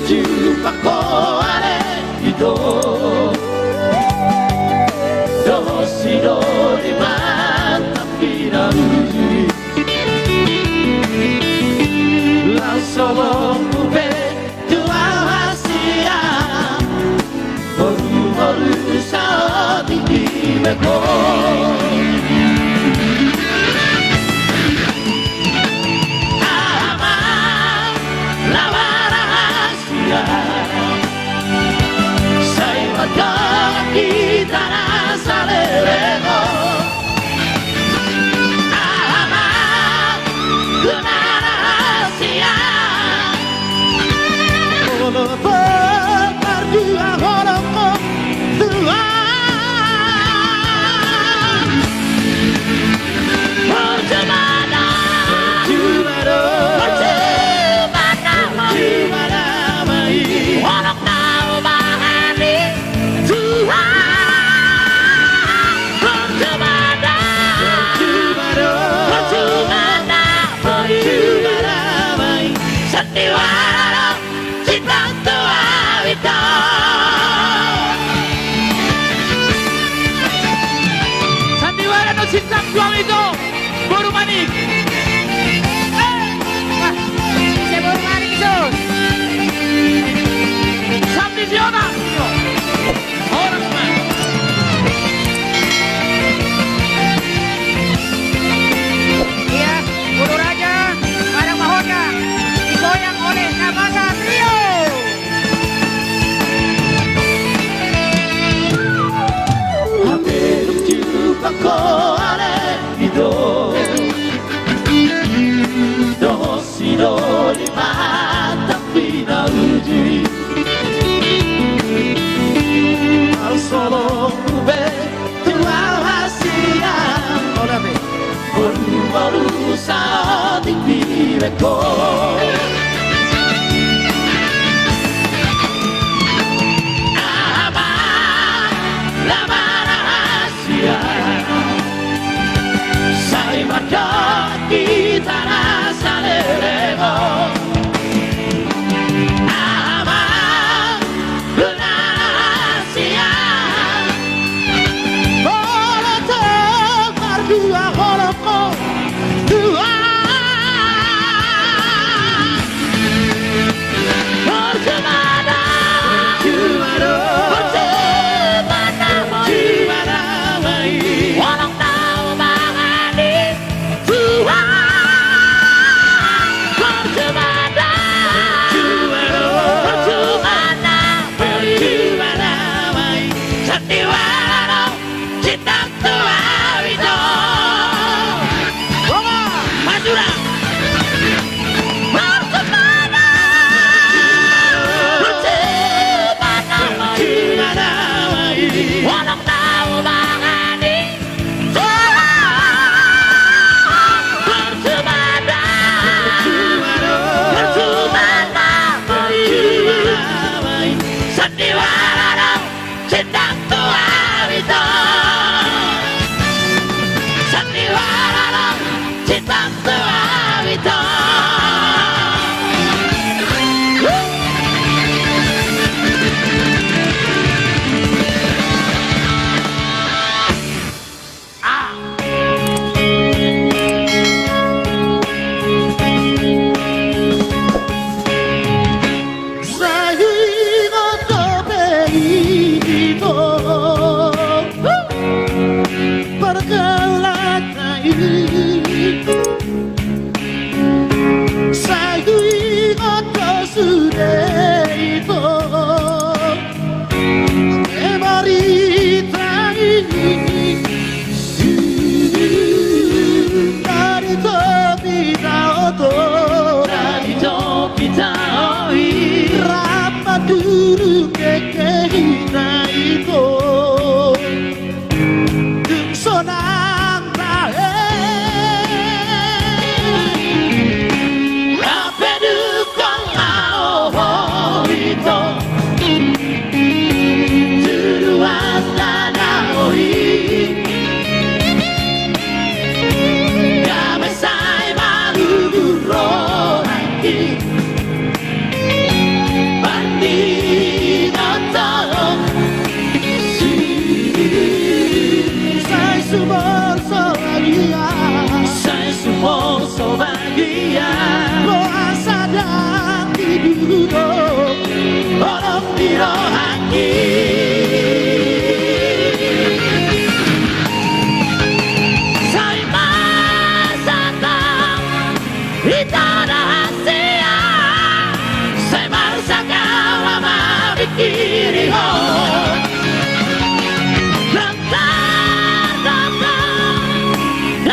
berjumpa kau ada hidup Dosido di mata pinaluji Langsung ube dua hasia Baru-baru saat ini bekor kita rasa lelego amat guna rahasia berdua horongko dua Cinta juang itu baru manik. Saya baru manik itu. Sampai siapa? Orang mana? Iya, Guru Raja, Padang Mahkota digoyang oleh Nabala Trio. Hampir berjumpa kau Dosido di mata pinaluji Al solo ube tua hasia Baru saat ini bekor Aman lama rahasia Maka kita rasa lelego aman benar siang boleh tebar dua horoko dua bercemana walau tahu walau tahu bangani bercemana sandiwara cinta tua itu sandiwara cinta tua itu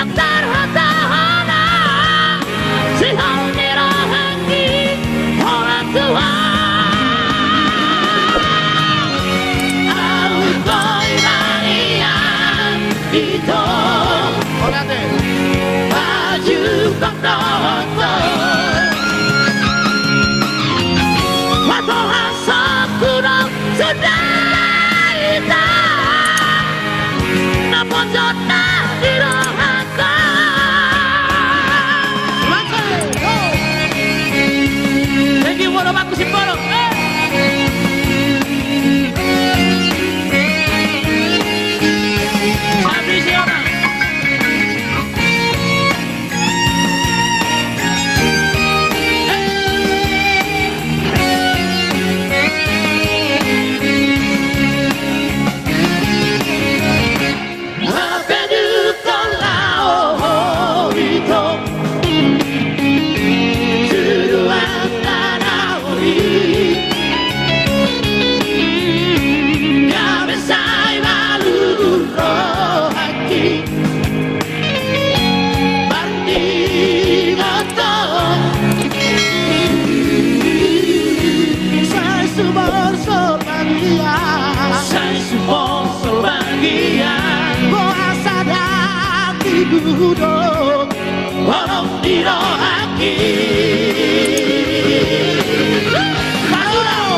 yang terhana si homero hangi orang tua au koi banian itu baju kandang waktu hasad kurang sudah hitam namun jodoh dirohakan Thank you Boro bagus sih Boro. Sandi siapa? duduk walau dirohaki Kalau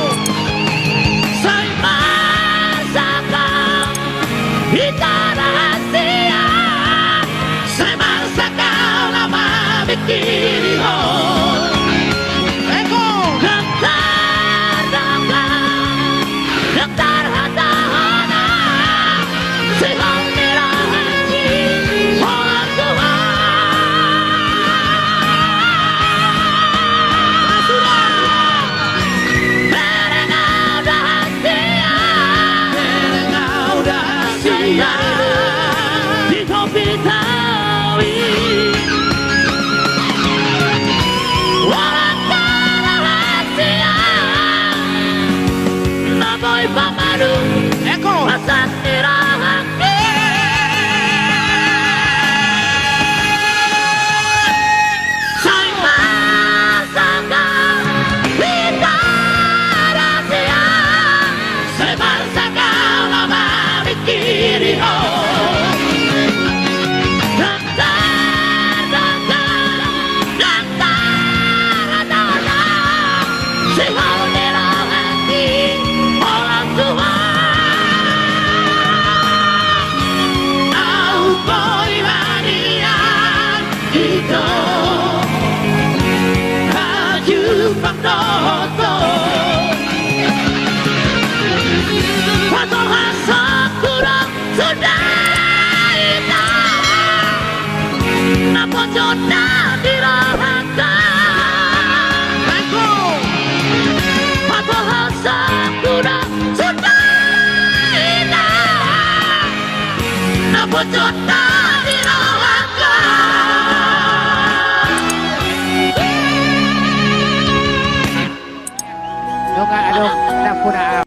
saya masakan kita rahasia Saya masakan lama bikin Jodoh dirohakan Padahal sakura sudah indah Namun jodoh dirohakan Aduh, napuna